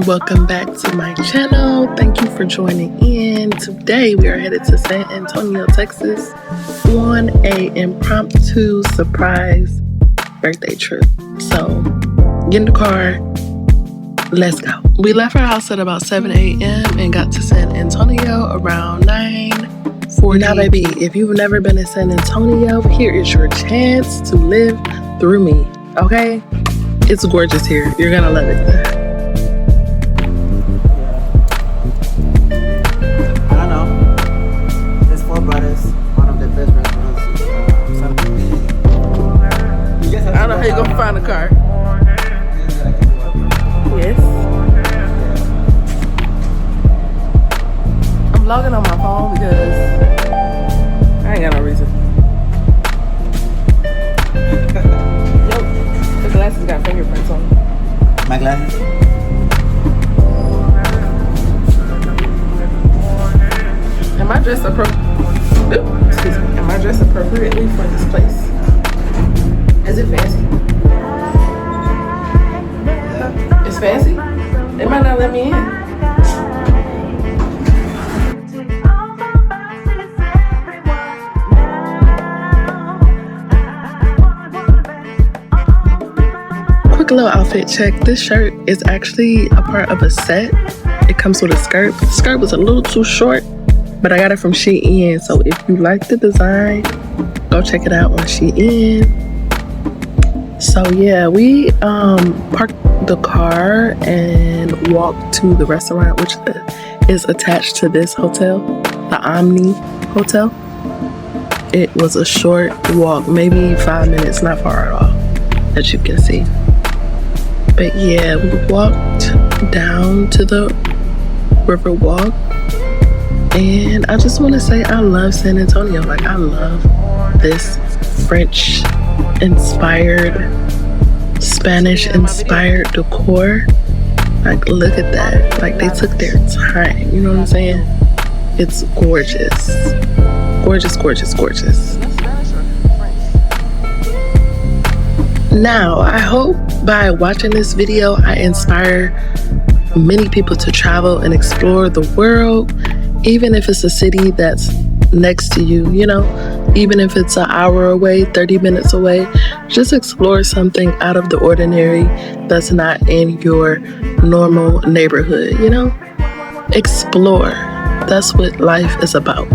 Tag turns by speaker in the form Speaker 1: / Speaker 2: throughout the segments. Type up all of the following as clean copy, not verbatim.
Speaker 1: or welcome back to my channel. Thank you for joining in. Today we are headed to San Antonio, Texas on an impromptu surprise birthday trip. So get in the car, let's go. We left our house at about 7 a.m. and got to San Antonio around 9:40. Now baby, if you've never been to San Antonio, here is your chance to live through me, okay? It's gorgeous here. You're gonna love it.
Speaker 2: I don't know. There's four brothers. One of the best restaurants.
Speaker 1: I don't know how you're gonna find a car. Yes. I'm vlogging on my phone because I ain't got no reason. The glasses got fingerprints on them.
Speaker 2: My glasses?
Speaker 1: Am I dressed appropriately for this place? Is it fancy? It's fancy? They might not let me in. Quick little outfit check. This shirt is actually a part of a set. It comes with a skirt. The skirt was a little too short, but I got it from Shein. So if you like the design, go check it out on Shein. So yeah, we parked the car and walked to the restaurant, which is attached to this hotel, the Omni Hotel. It was a short walk, maybe 5 minutes, not far at all, as you can see. But yeah, we walked down to the Riverwalk, and I just want to say I love San Antonio. Like, I love this French-inspired, Spanish-inspired decor. Like, look at that. Like, they took their time. You know what I'm saying? It's gorgeous. Gorgeous, gorgeous, gorgeous. Now, I hope by watching this video, I inspire many people to travel and explore the world, even if it's a city that's next to you, you know, even if it's an hour away, 30 minutes away. Just explore something out of the ordinary that's not in your normal neighborhood, you know? Explore. That's what life is about.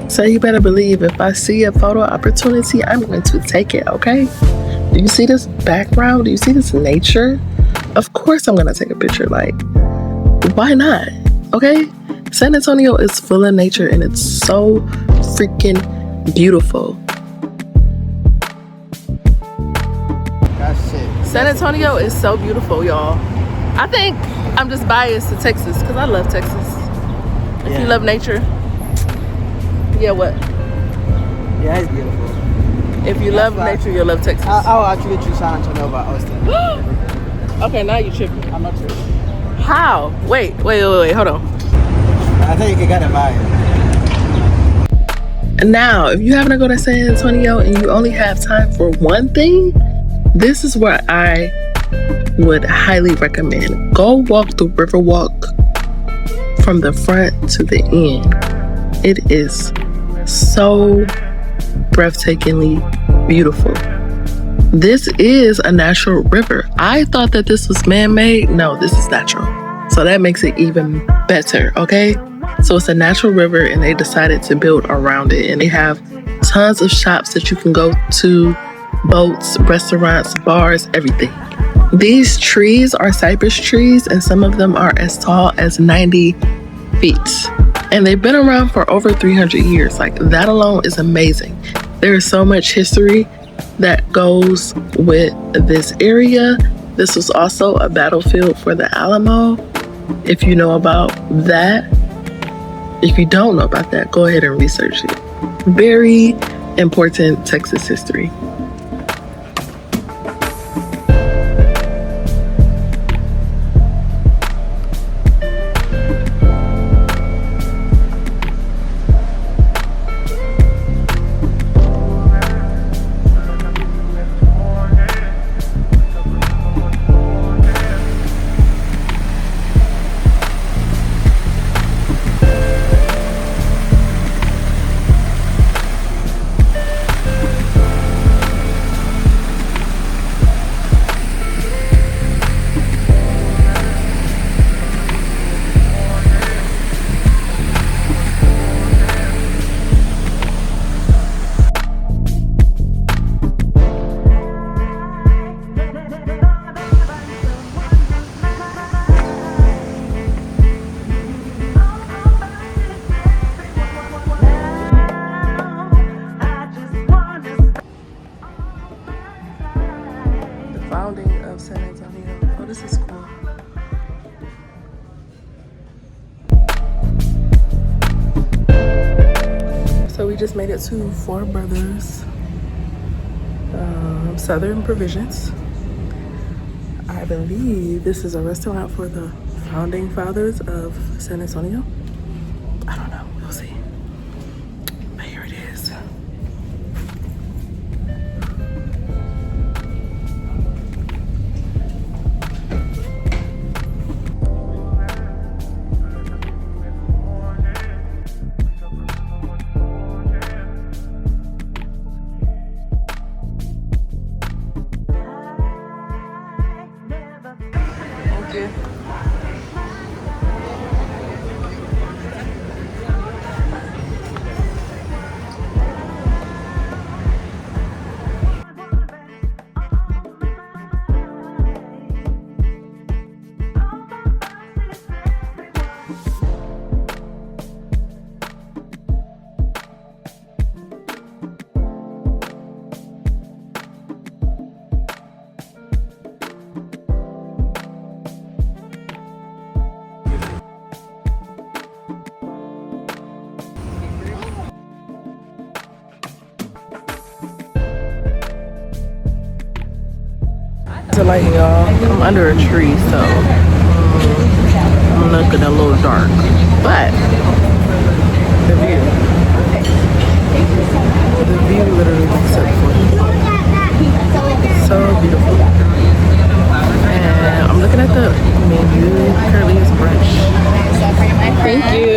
Speaker 1: So you better believe if I see a photo opportunity, I'm going to take it, okay? Do you see this background? Do you see this nature? Of course I'm going to take a picture. Like, why not? Okay? San Antonio is full of nature and it's so freaking beautiful.
Speaker 2: That's it.
Speaker 1: San Antonio is so beautiful, y'all. I think I'm just biased to Texas because I love Texas. If you love nature. Yeah, what?
Speaker 2: Yeah, it's beautiful.
Speaker 1: If you love nature, you'll love Texas.
Speaker 2: I'll actually choose San Antonio over Austin.
Speaker 1: Okay, now you tripping.
Speaker 2: I'm not tripping.
Speaker 1: How? Wait, hold on.
Speaker 2: I think you got a vibe.
Speaker 1: Now, if you happen to go to San Antonio and you only have time for one thing, this is what I would highly recommend. Go walk the Riverwalk from the front to the end. It is so breathtakingly beautiful. This is a natural river. I thought that this was man-made. No, this is natural. So that makes it even better, okay? So it's a natural river and they decided to build around it. And they have tons of shops that you can go to, boats, restaurants, bars, everything. These trees are cypress trees and some of them are as tall as 90 feet. And they've been around for over 300 years. Like, that alone is amazing. There is so much history that goes with this area. This was also a battlefield for the Alamo. If you know about that, if you don't know about that, go ahead and research it. Very important Texas history. Founding of San Antonio. Oh, this is cool. So we just made it to Four Brothers Southern Provisions. I believe this is a restaurant for the founding fathers of San Antonio. I don't know, we'll see. But here it is. To light, y'all, I'm under a tree, so I'm looking a little dark, but the view literally makes up for it. So beautiful. And I'm looking at the menu. Currently it's brunch. Thank you.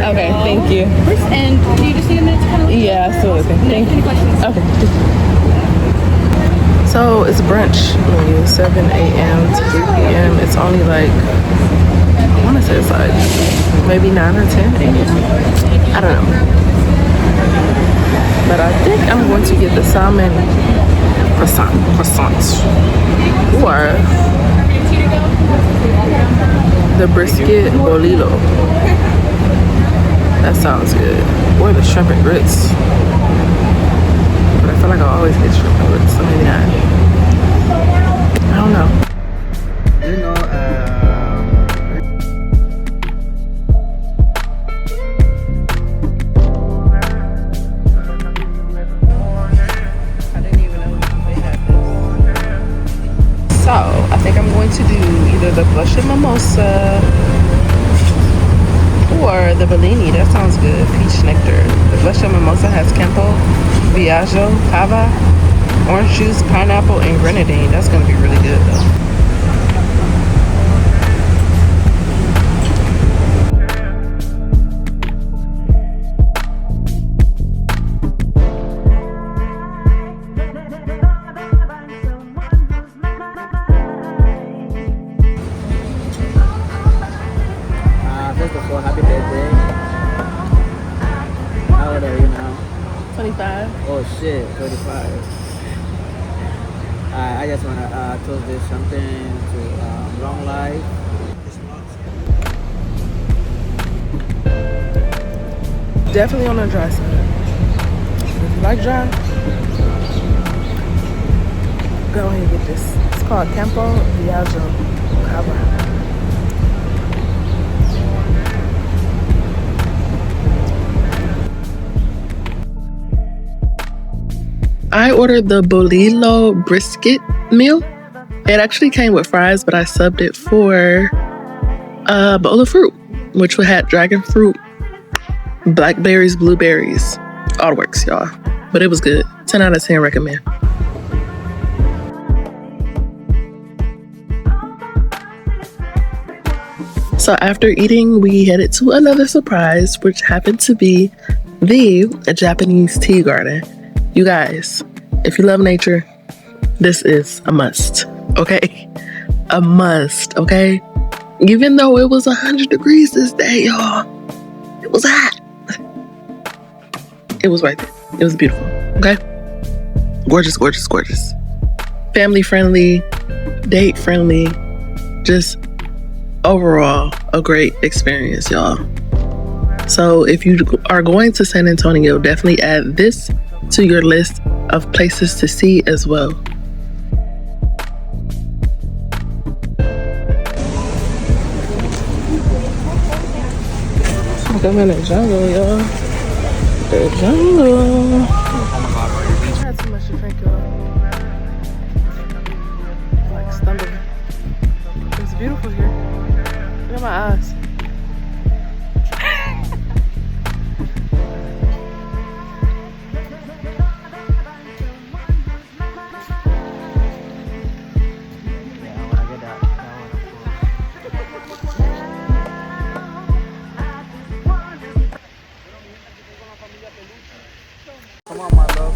Speaker 1: Okay, thank you.
Speaker 3: And do you just need a minute to kind of
Speaker 1: Yeah, still looking. Thank you. Okay. So it's brunch menu, 7 a.m. to 3 p.m. It's only like, I want to say it's like maybe 9 or 10 a.m. I don't know. But I think I'm going to get the salmon croissants or the brisket bolillo. That sounds good. Or the shrimp and grits. But I feel like I always get shrimp and grits, so maybe not. I don't know.
Speaker 2: You know,
Speaker 1: I didn't even know they had this. So I think I'm going to do either the blush and mimosa or the Bellini. That sounds good. Peach nectar. The blush and mimosa has Campo, Viaggio, Cava, orange juice, pineapple, and grenadine. That's gonna be really good though.
Speaker 2: first of all, happy birthday. How old are you now?
Speaker 1: 25.
Speaker 2: Oh shit, 35. I just wanna toast this something to long life.
Speaker 1: Definitely on the dry side. If you like dry, go ahead and get this. It's called Campo Viaggio Cava. I ordered the Bolillo brisket meal. It actually came with fries, but I subbed it for a bowl of fruit, which had dragon fruit, blackberries, blueberries. All works, y'all. But it was good. 10 out of 10 recommend. So after eating, we headed to another surprise, which happened to be the Japanese tea garden. You guys, if you love nature, this is a must, okay? A must, okay? Even though it was 100 degrees this day, y'all, it was hot. It was worth it. It was beautiful, okay? Gorgeous, gorgeous, gorgeous. Family friendly, date friendly, just overall a great experience, y'all. So if you are going to San Antonio, definitely add this to your list of places to see as well. I'm in the jungle, y'all. The jungle. I had too much to drink, y'all. Like stumbling. It's beautiful here. Look at my eyes.
Speaker 2: Come on, my love.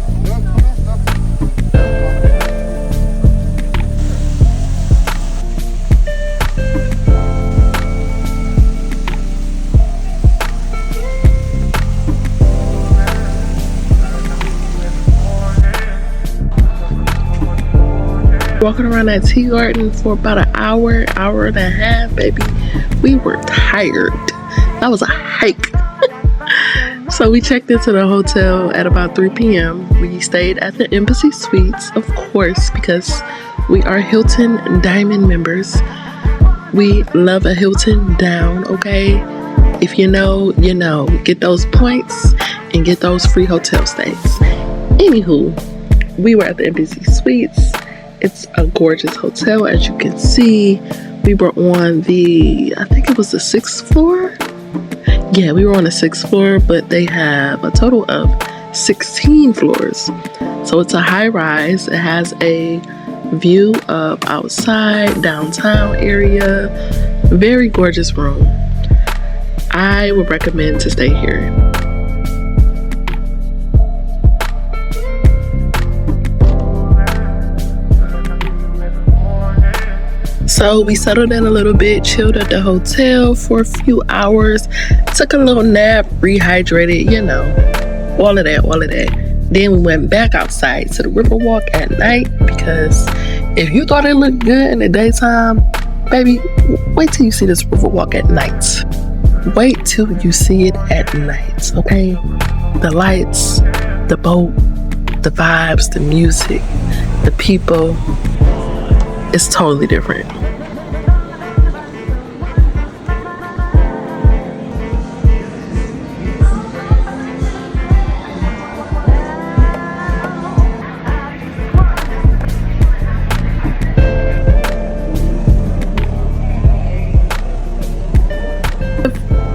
Speaker 1: Walking around that tea garden for about an hour and a half, baby. We were tired. That was a hike. So we checked into the hotel at about 3 p.m. We stayed at the Embassy Suites, of course, because we are Hilton Diamond members. We love a Hilton down, okay? If you know, you know. Get those points and get those free hotel stays. Anywho, we were at the Embassy Suites. It's a gorgeous hotel, as you can see. We were on I think it was the 6th floor. Yeah, we were on the 6th floor, but they have a total of 16 floors. So it's a high rise. It has a view of outside, downtown area. Very gorgeous room. I would recommend to stay here. So we settled in a little bit, chilled at the hotel for a few hours, took a little nap, rehydrated, you know, all of that. Then we went back outside to the Riverwalk at night, because if you thought it looked good in the daytime, baby, wait till you see this Riverwalk at night. Wait till you see it at night, okay? The lights, the boat, the vibes, the music, the people, it's totally different.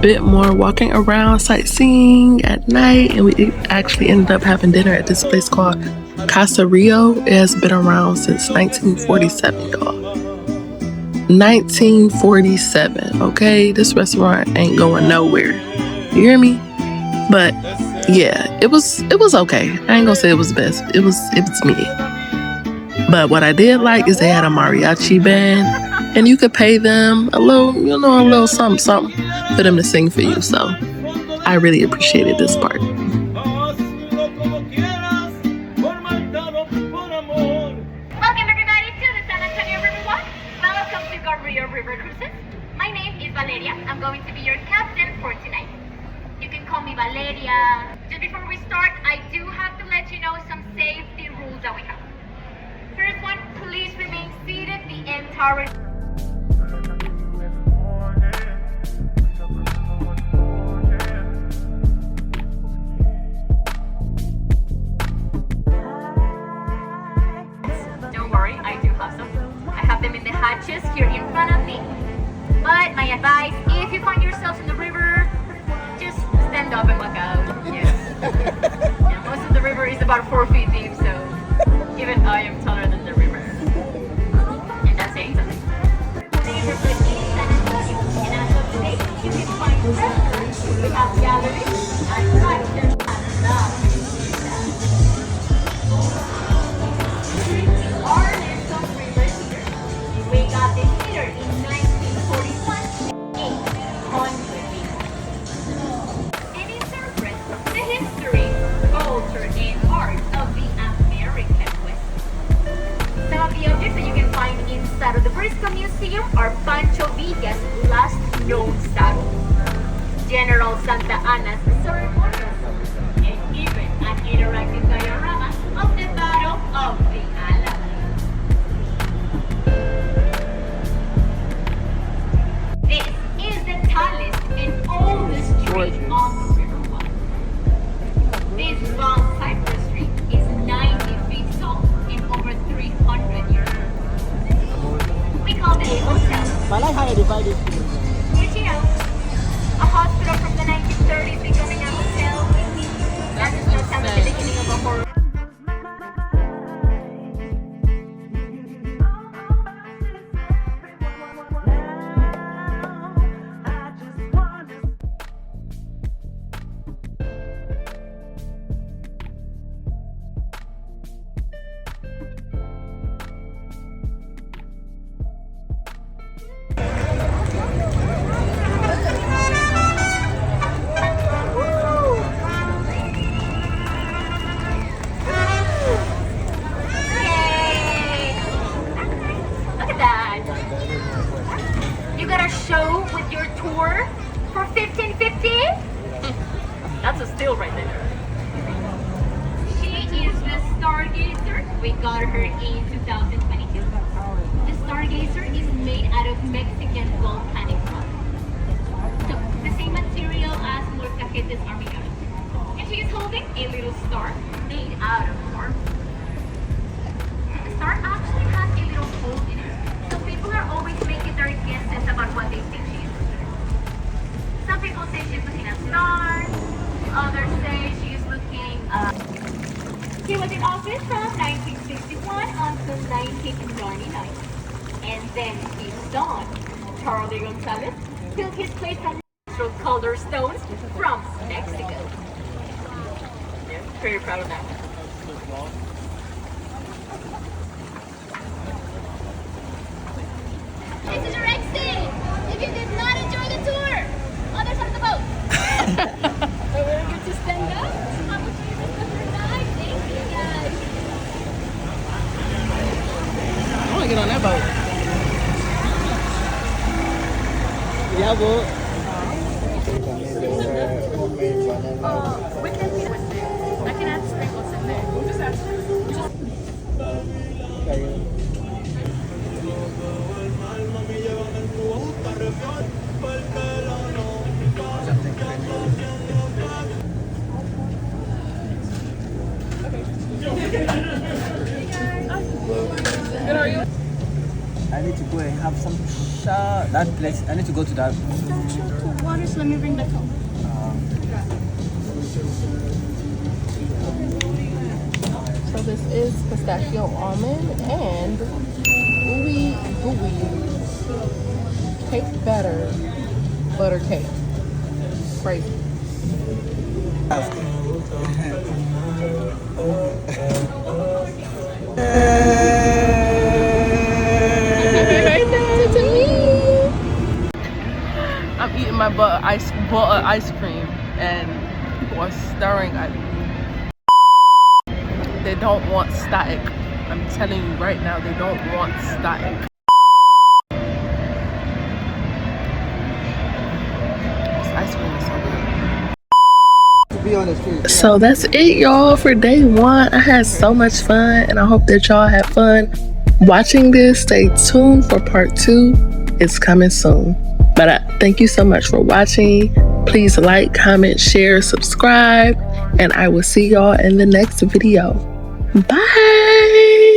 Speaker 1: Bit more walking around, sightseeing at night, and we actually ended up having dinner at this place called Casa Rio. It has been around since 1947, y'all. 1947, okay? This restaurant ain't going nowhere. You hear me? But yeah, it was okay. I ain't gonna say it was the best. It was me. But what I did like is they had a mariachi band, and you could pay them a little something for them to sing for you. So I really appreciated this part.
Speaker 4: Welcome everybody to the San Antonio Riverwalk. Welcome to Garrio River Cruises. My name is Valeria. I'm going to be your captain for tonight. You can call me Valeria. Just before we start, I do have to let you know some safety rules that we have. First one, please remain seated the entire beaches here in front of me. But my advice, if you find yourself in the river, just stand up and walk out. Yeah, most of the river is about 4 feet deep, so even I am taller than the river. And that's saying something. Neighborhood in San Antonio. And as of today, you can find restaurants, we have galleries, and private we got the theater in 1941, 800 people. And interpret the history, culture, and art of the American West. Some of the objects that you can find inside of the Briscoe Museum are Pancho Villa's last known saddle, General Santa Anna's ceremonial sword, and even an interactive diorama of the Battle of the Alamo. This is the tallest and oldest tree on the Riverwalk. This long cypress tree is 90 feet tall and over 300 years old. We call it a hotel.
Speaker 2: I like how they divide it.
Speaker 4: Which, you know, a hospital from the 1930s becoming a hotel. That is just kind of the beginning of a horror. You got a show with your tour for $15.50? That's a steal right there. She is the Stargazer. We got her in 2022. The Stargazer is made out of Mexican volcanic rock. So the same material as Molcajete's armillero. And she is holding a little star made out of marble. The star actually has a little hole in it. So people are always making their guesses about what they think she is. Some people say she's looking at stars. Others say she is looking She was in office from 1961 until 1999. And then his son, Charlie Gonzalez, took his place from natural colored stones from Mexico. Yeah, very proud of that. This is your exit! If you did not enjoy the tour, other side of the boat. We're going to stand up. Opportunity number 9. Thank you guys.
Speaker 2: I want to get on that boat. Yeah, boat.
Speaker 3: I can add sprinkles in there. Just add
Speaker 2: I need to go and have some shower. That place. I need to go to that.
Speaker 3: water, so let me bring the cup.
Speaker 1: So this is pistachio almond and ooey gooey cake batter butter cake. Crazy. I'm eating my butter ice cream and people are staring at me. They don't want static. I'm telling you right now, they don't want static. This ice cream is so good.
Speaker 2: To be honest, too.
Speaker 1: So that's it, y'all, for day 1. I had so much fun, and I hope that y'all had fun watching this. Stay tuned for part 2. It's coming soon. But thank you so much for watching. Please like, comment, share, subscribe, and I will see y'all in the next video. Bye.